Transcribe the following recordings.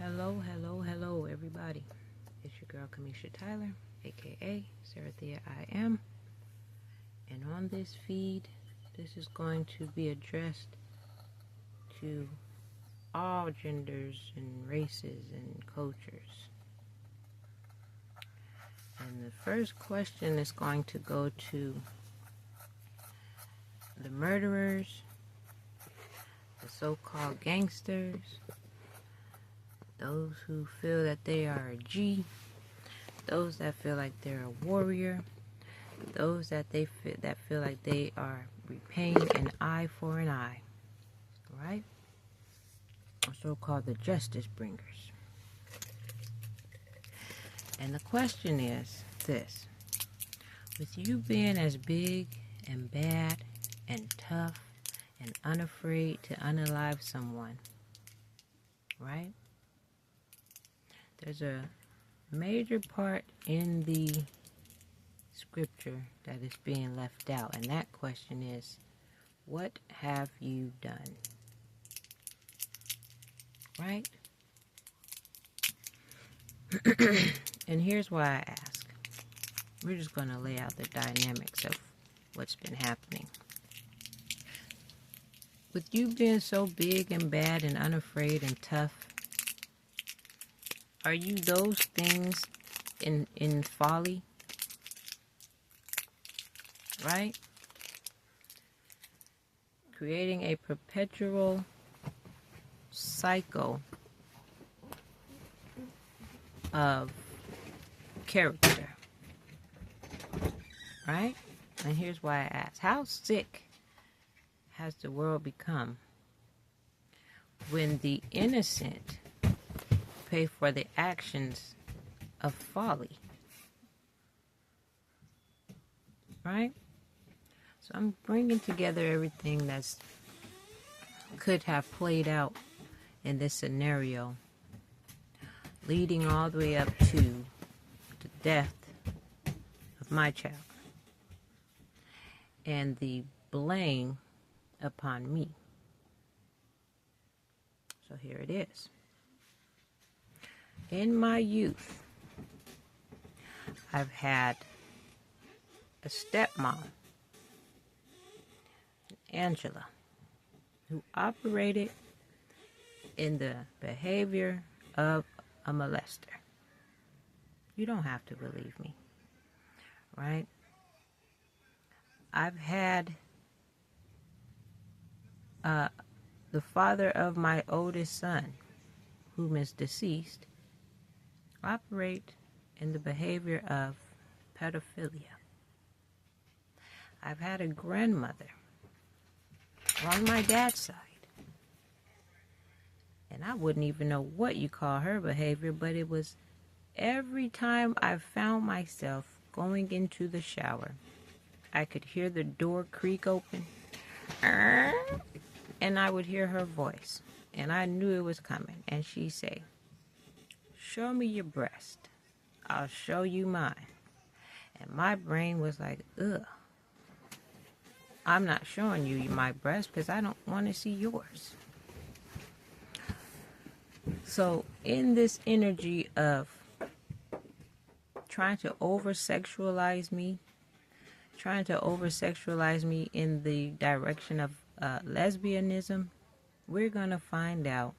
Hello, everybody. It's your girl, Kamisha Tyler, aka Sarathea I Am. And on this feed, this is going to be addressed to all genders and races and cultures. And the first question is going to go to the murderers, the so-called gangsters, those who feel that they are a G, those that feel like they're a warrior, those that feel like they are repaying an eye for an eye, right? So-called the justice bringers. And the question is this: with you being as big and bad and tough and unafraid to unalive someone, right? There's a major part in the scripture that is being left out, and that question is, what have you done? Right? And here's why I ask. We're just going to lay out the dynamics of what's been happening. With you being so big and bad and unafraid and tough, are you those things in folly? Right? Creating a perpetual cycle of character. Right? And here's why I ask. How sick has the world become when the innocent pay for the actions of folly? Right? So I'm bringing together everything that's could have played out in this scenario, leading all the way up to the death of my child and the blame upon me. So here it is. In my youth, I've had a stepmom, Angela, who operated in the behavior of a molester. You don't have to believe me, right? I've had the father of my oldest son, whom is deceased, operate in the behavior of pedophilia. I've had a grandmother on my dad's side, and I wouldn't even know what you call her behavior, but it was every time I found myself going into the shower, I could hear the door creak open, and I would hear her voice, and I knew it was coming, and she'd say, "Show me your breast. I'll show you mine." And my brain was like, ugh. I'm not showing you my breast because I don't want to see yours. So in this energy of trying to over-sexualize me in the direction of lesbianism, we're going to find out,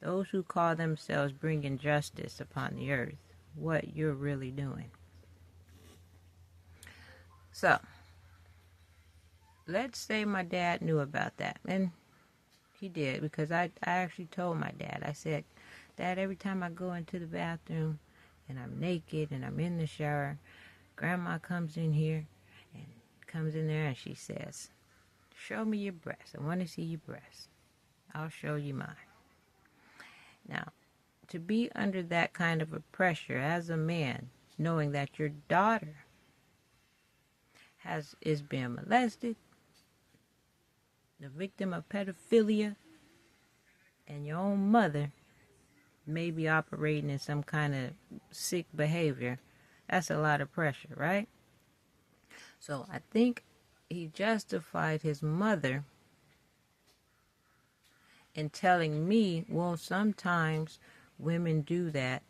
those who call themselves bringing justice upon the earth, what you're really doing. So, let's say my dad knew about that, and he did, because I actually told my dad. I said, "Dad, every time I go into the bathroom and I'm naked and I'm in the shower, Grandma comes in here and comes in there and she says, 'Show me your breast. I want to see your breast. I'll show you mine.'" Now, to be under that kind of a pressure as a man, knowing that your daughter is being molested, the victim of pedophilia, and your own mother may be operating in some kind of sick behavior, that's a lot of pressure, right? So I think he justified his mother in telling me, well, sometimes women do that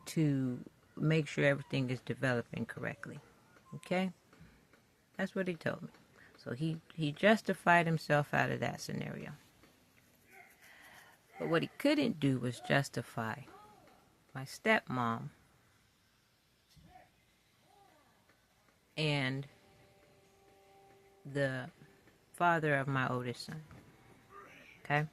to make sure everything is developing correctly. Okay? That's what he told me. So he justified himself out of that scenario. But what he couldn't do was justify my stepmom and the father of my oldest son. Okay?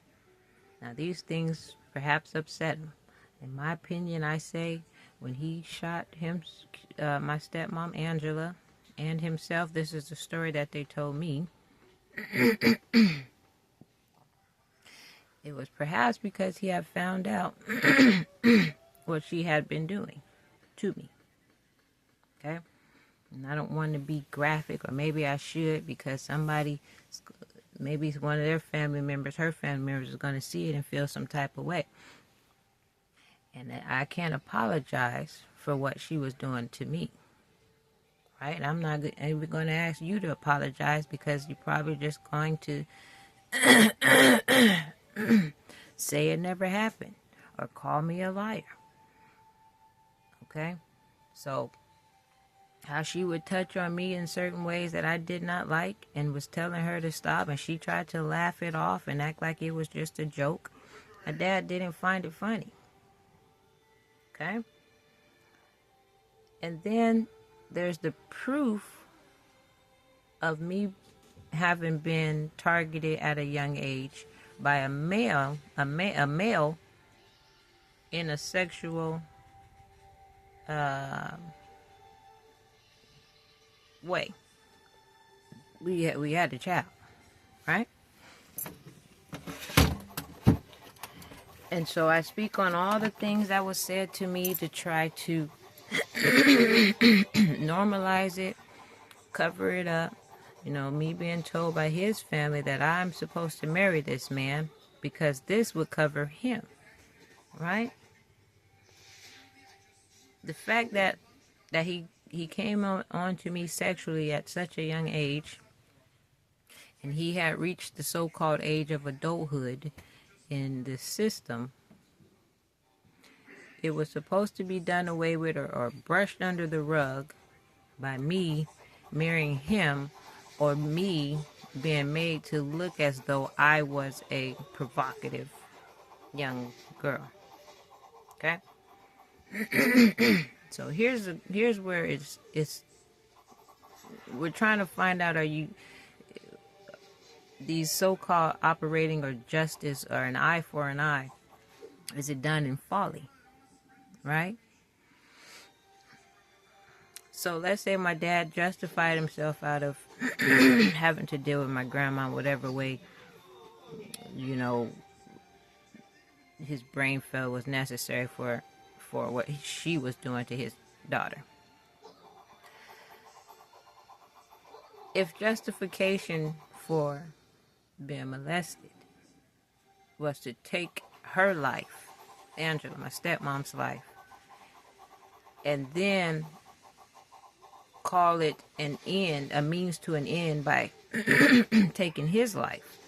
Now these things perhaps upset him. In my opinion, I say when he shot my stepmom Angela, and himself, this is the story that they told me, it was perhaps because he had found out what she had been doing to me. Okay? And I don't want to be graphic, or maybe I should, because maybe one of their family members, her family members, is going to see it and feel some type of way. And I can't apologize for what she was doing to me. Right? I'm not even going to ask you to apologize, because you're probably just going to say it never happened or call me a liar. Okay? So, how she would touch on me in certain ways that I did not like and was telling her to stop, and she tried to laugh it off and act like it was just a joke. My dad didn't find it funny. Okay? And then there's the proof of me having been targeted at a young age by a male in a sexual way. We had a child, right? And so I speak on all the things that was said to me to try to normalize it, cover it up. You know, me being told by his family that I'm supposed to marry this man because this would cover him, right? The fact that he came on to me sexually at such a young age, and he had reached the so-called age of adulthood in the system, it was supposed to be done away with or brushed under the rug by me marrying him, or me being made to look as though I was a provocative young girl. Okay? So here's where it's we're trying to find out, are you these so-called operating or justice or an eye for an eye, is it done in folly? Right? So let's say my dad justified himself out of having to deal with my grandma whatever way, you know, his brain felt was necessary for what she was doing to his daughter. If justification for being molested was to take her life, Angela, my stepmom's life, and then call it an end, a means to an end by taking his life,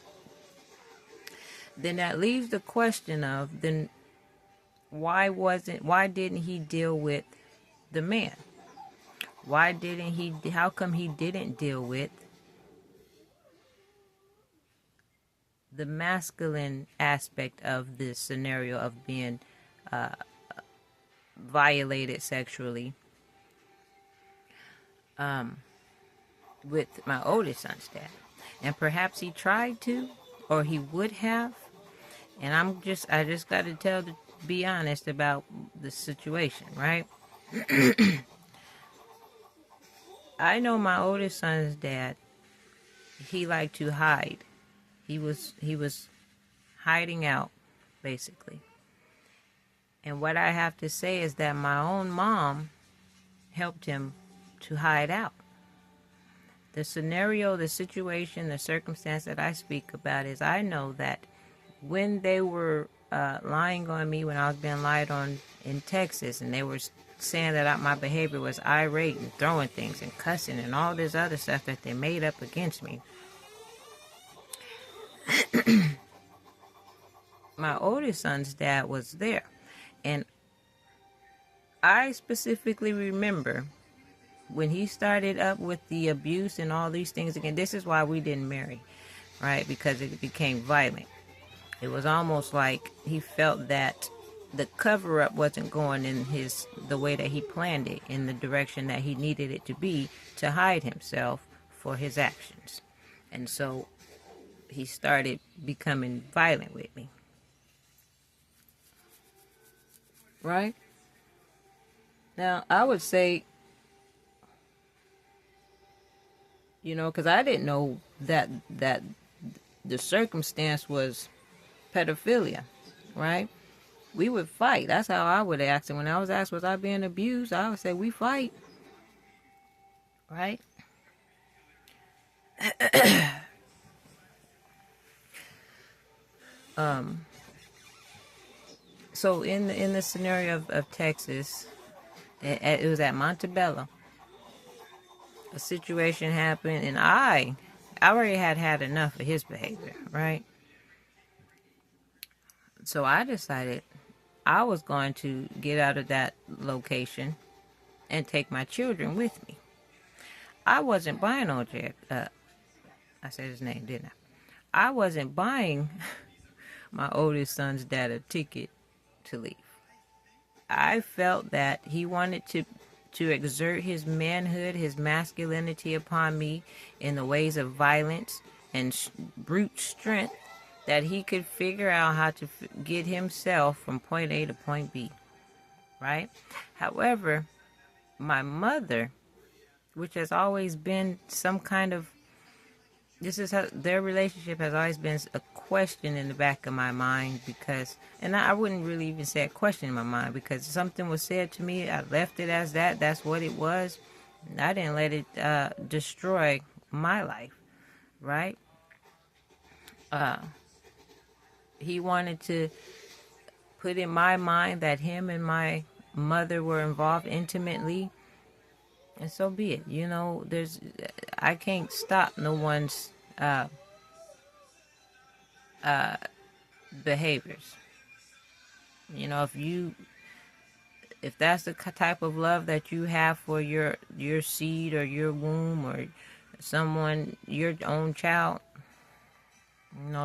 then that leaves the question of, then why didn't he deal with the man? How come he didn't deal with the masculine aspect of this scenario of being violated sexually with my oldest son's dad? And perhaps he tried to, or he would have. And I just got to be honest about the situation, right? I know my oldest son's dad, he liked to hide. He was hiding out, basically. And what I have to say is that my own mom helped him to hide out. The scenario, the situation, the circumstance that I speak about is, I know that when they were lying on me, when I was being lied on in Texas, and they were saying that my behavior was irate and throwing things and cussing and all this other stuff that they made up against me, my oldest son's dad was there. And I specifically remember when he started up with the abuse and all these things again. This is why we didn't marry, right? Because it became violent. It was almost like he felt that the cover up wasn't going in the way that he planned it, in the direction that he needed it to be, to hide himself for his actions. And so he started becoming violent with me. Right? Now, I would say, because I didn't know that the circumstance was pedophilia, right? We would fight. That's how I would ask him. When I was asked, was I being abused? I would say, we fight. Right? So in the scenario of Texas, it was at Montebello. A situation happened, and I already had enough of his behavior, right? So I decided I was going to get out of that location and take my children with me. I wasn't buying OJ. I said his name, didn't I? I wasn't buying my oldest son's dad a ticket to leave. I felt that he wanted to exert his manhood, his masculinity upon me in the ways of violence and brute strength, that he could figure out how to get himself from point A to point B, right? However, my mother, which has always been some kind of, this is how their relationship has always been a question in the back of my mind, because, and I wouldn't really even say a question in my mind, because something was said to me, I left it as that's what it was. I didn't let it destroy my life, right? He wanted to put in my mind that him and my mother were involved intimately, and so be it. I can't stop no one's behaviors. If that's the type of love that you have for your seed or your womb or someone, your own child,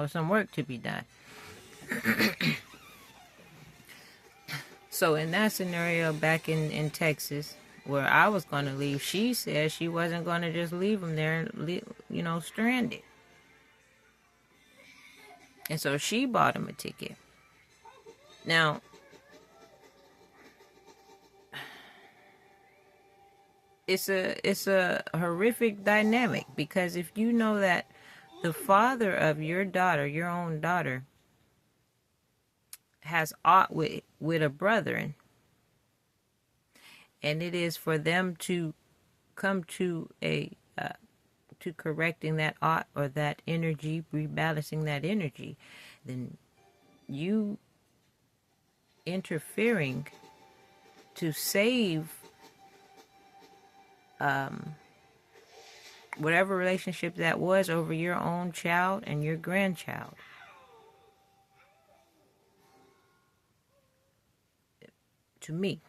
some work to be done. So in that scenario back in Texas, where I was going to leave, she said she wasn't going to just leave him there, stranded. And so she bought him a ticket. Now, it's a horrific dynamic, because if you know that the father of your daughter, your own daughter, has aught with a brethren, and it is for them to come to to correcting that aught or that energy, rebalancing that energy, then you interfering to save whatever relationship that was over your own child and your grandchild. To me,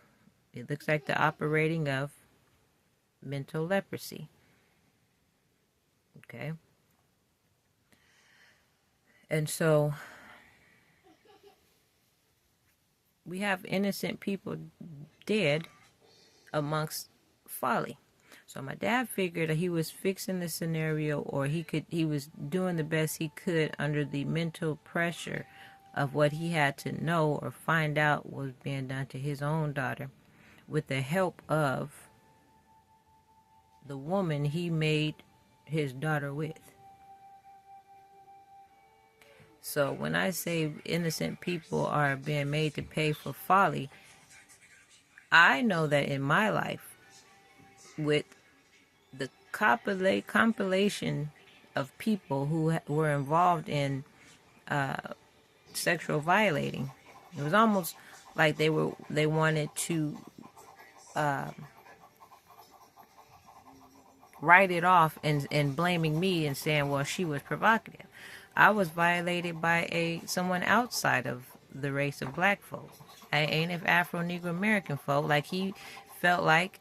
it looks like the operating of mental leprosy. Okay? And so we have innocent people dead amongst folly. So my dad figured that he was fixing the scenario, or he was doing the best he could under the mental pressure of what he had to know or find out was being done to his own daughter, with the help of the woman he made his daughter with. So when I say innocent people are being made to pay for folly, I know that in my life, with the compilation of people who were involved in sexual violating, it was almost like they wanted to write it off and blaming me and saying, well, she was provocative. I was violated by someone outside of the race of black folk. Ain't of Afro-Negro American folk. Like, he felt like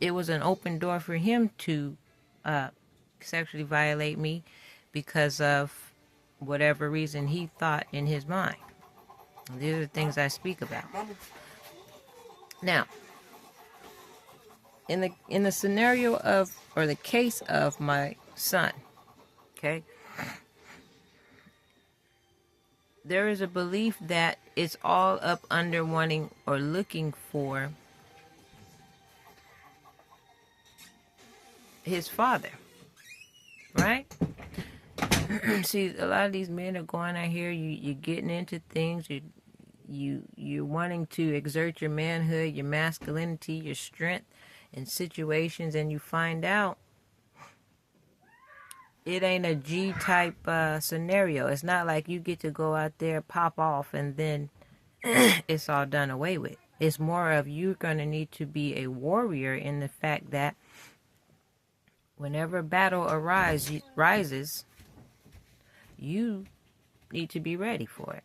it was an open door for him to sexually violate me because of whatever reason he thought in his mind. These are the things I speak about. Now, in the scenario of, or the case of my son, okay, there is a belief that it's all up under wanting or looking for his father, right? See, a lot of these men are going out here, you're getting into things, you're wanting to exert your manhood, your masculinity, your strength in situations, and you find out it ain't a G-type scenario. It's not like you get to go out there, pop off, and then it's all done away with. It's more of you're going to need to be a warrior in the fact that whenever a battle rises, you need to be ready for it.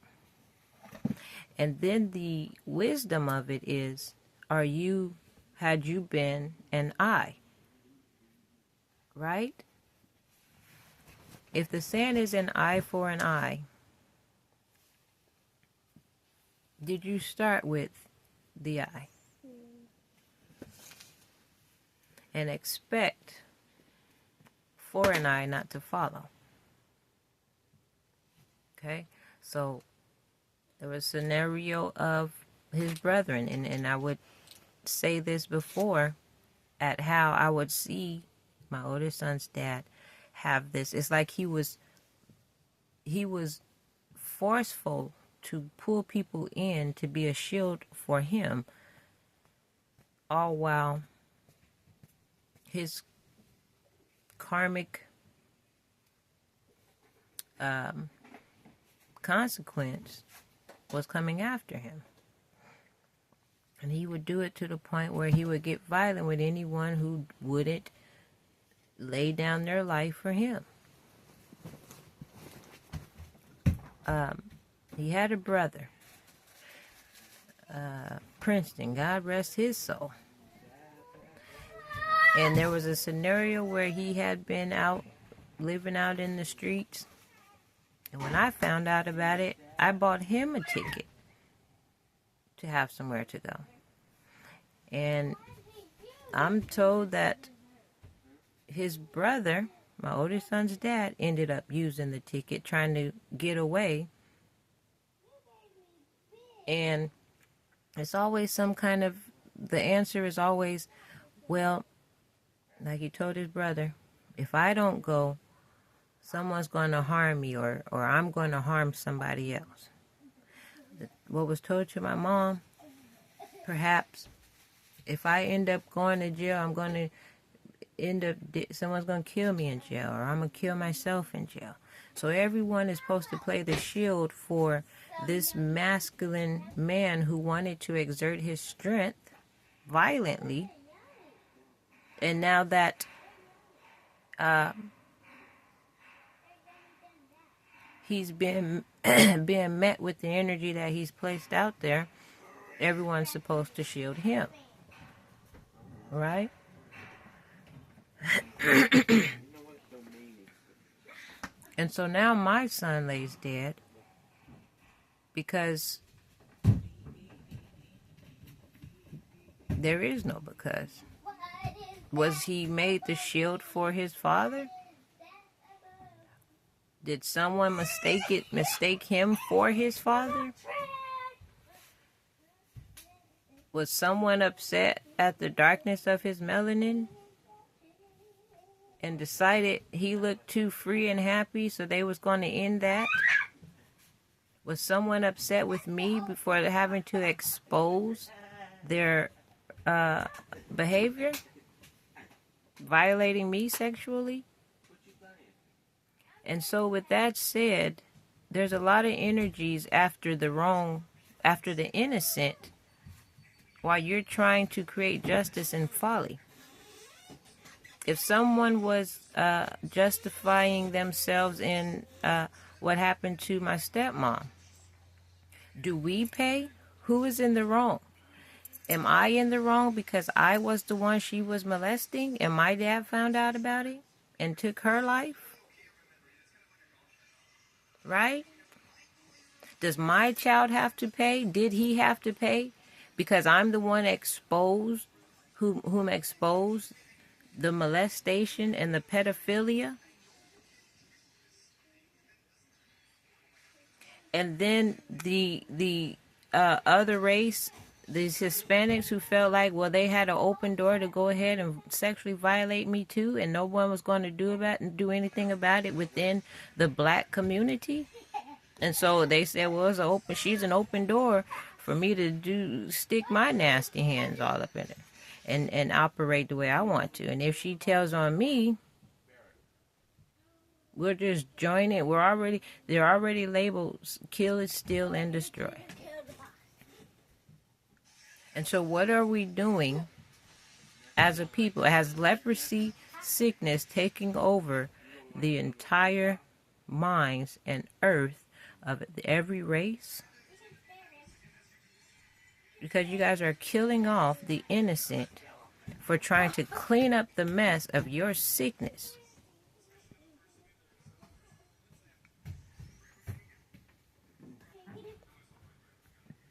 And then the wisdom of it is, had you been an eye, right? If the saying is an eye for an eye, did you start with the eye? And expect for an eye not to follow. Okay? So there was a scenario of his brethren, and I would say this before, at how I would see my oldest son's dad have this. It's like he was forceful to pull people in to be a shield for him, all while his karmic consequence was coming after him. And he would do it to the point where he would get violent with anyone who wouldn't lay down their life for him. He had a brother, Princeton, God rest his soul. And there was a scenario where he had been out, living out in the streets. And when I found out about it, I bought him a ticket to have somewhere to go. And I'm told that his brother, my oldest son's dad, ended up using the ticket, trying to get away. And it's always some kind of, the answer is always, well, like he told his brother, if I don't go, someone's going to harm me, or I'm going to harm somebody else. What was told to my mom, perhaps if I end up going to jail, I'm going to end up, someone's going to kill me in jail, or I'm going to kill myself in jail. So everyone is supposed to play the shield for this masculine man who wanted to exert his strength violently. And now that he's been being met with the energy that he's placed out there, everyone's supposed to shield him. Right? And so now my son lays dead because there is no because. Was he made the shield for his father? Did someone mistake him for his father? Was someone upset at the darkness of his melanin and decided he looked too free and happy, so they was going to end that? Was someone upset with me before having to expose their behavior, violating me sexually? And so with that said, there's a lot of energies after the innocent, while you're trying to create justice and folly. If someone was justifying themselves in what happened to my stepmom, Do we pay? Who is in the wrong? Am I in the wrong because I was the one she was molesting and my dad found out about it and took her life? Right? Does my child have to pay? Did he have to pay? Because I'm the one exposed, whom exposed the molestation and the pedophilia? And then the other race, these Hispanics who felt like, well, they had an open door to go ahead and sexually violate me too, and no one was going to do anything about it within the black community. And so they said, well, she's an open door for me to stick my nasty hands all up in it and operate the way I want to. And if she tells on me, we'll just join it. They're already labeled kill, steal, and destroy. And so what are we doing as a people? Has leprosy sickness taking over the entire minds and earth of every race? Because you guys are killing off the innocent for trying to clean up the mess of your sickness.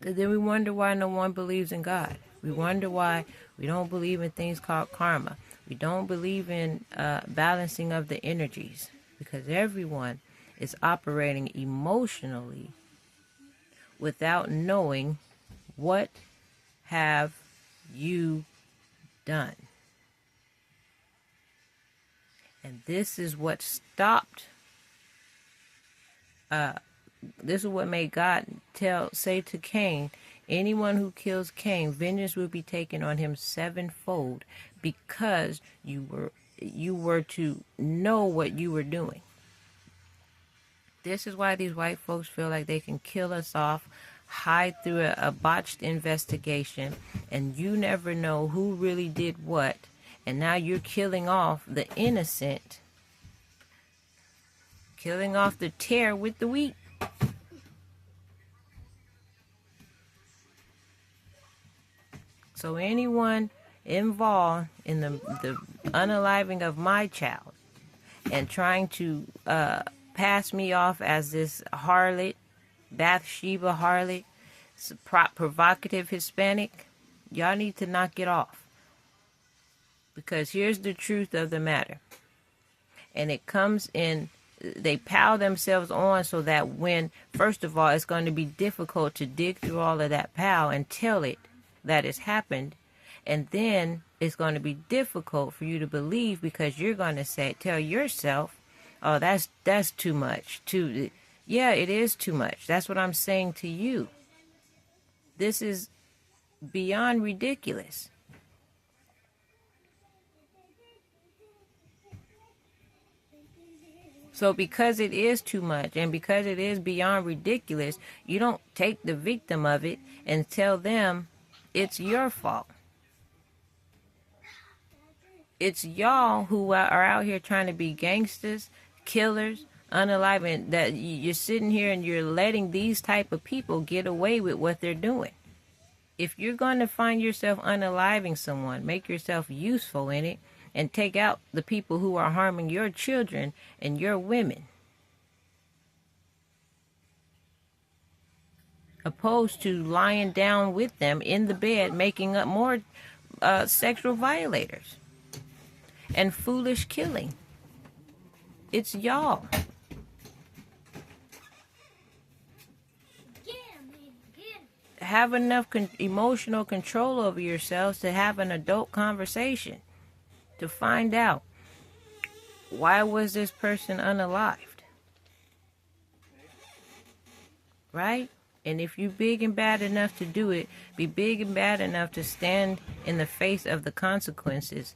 Then we wonder why no one believes in God. We wonder why we don't believe in things called karma. We don't believe in balancing of the energies, because everyone is operating emotionally without knowing what have you done. And this is what stopped. This is what made God say to Cain, anyone who kills Cain, vengeance will be taken on him sevenfold, because you were to know what you were doing. This is why these white folks feel like they can kill us off, hide through a botched investigation, and you never know who really did what, and now you're killing off the innocent, killing off the tare with the wheat. So anyone involved in the unaliving of my child and trying to pass me off as this harlot, Bathsheba harlot, provocative Hispanic, y'all need to knock it off. Because here's the truth of the matter. And it comes in, they pile themselves on so that when, first of all, it's going to be difficult to dig through all of that pile and tell it that it's happened. And then it's going to be difficult for you to believe, because you're going to tell yourself, oh, that's too much. Yeah, it is too much. That's what I'm saying to you. This is beyond ridiculous. So because it is too much and because it is beyond ridiculous, you don't take the victim of it and tell them it's your fault. It's y'all who are out here trying to be gangsters, killers, unalive, that you're sitting here and you're letting these type of people get away with what they're doing. If you're going to find yourself unaliving someone, make yourself useful in it and take out the people who are harming your children and your women, opposed to lying down with them in the bed, making up more sexual violators and foolish killing. It's y'all. Have enough emotional control over yourselves to have an adult conversation, to find out, why was this person unalived? Right? And if you're big and bad enough to do it, be big and bad enough to stand in the face of the consequences,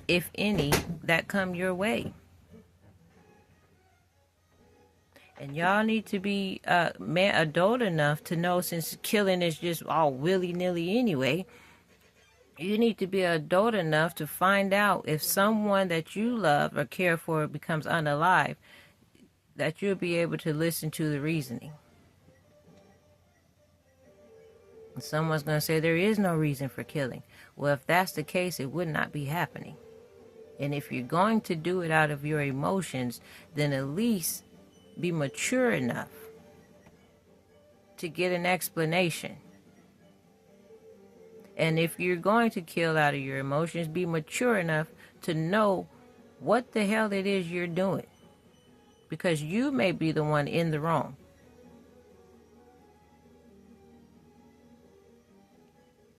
if any, that come your way. And y'all need to be adult enough to know, since killing is just all willy-nilly anyway, you need to be adult enough to find out if someone that you love or care for becomes unalive, that you'll be able to listen to the reasoning. Someone's going to say there is no reason for killing. Well, if that's the case, it would not be happening. And if you're going to do it out of your emotions, then at least be mature enough to get an explanation. And if you're going to kill out of your emotions, be mature enough to know what the hell it is you're doing. Because you may be the one in the wrong.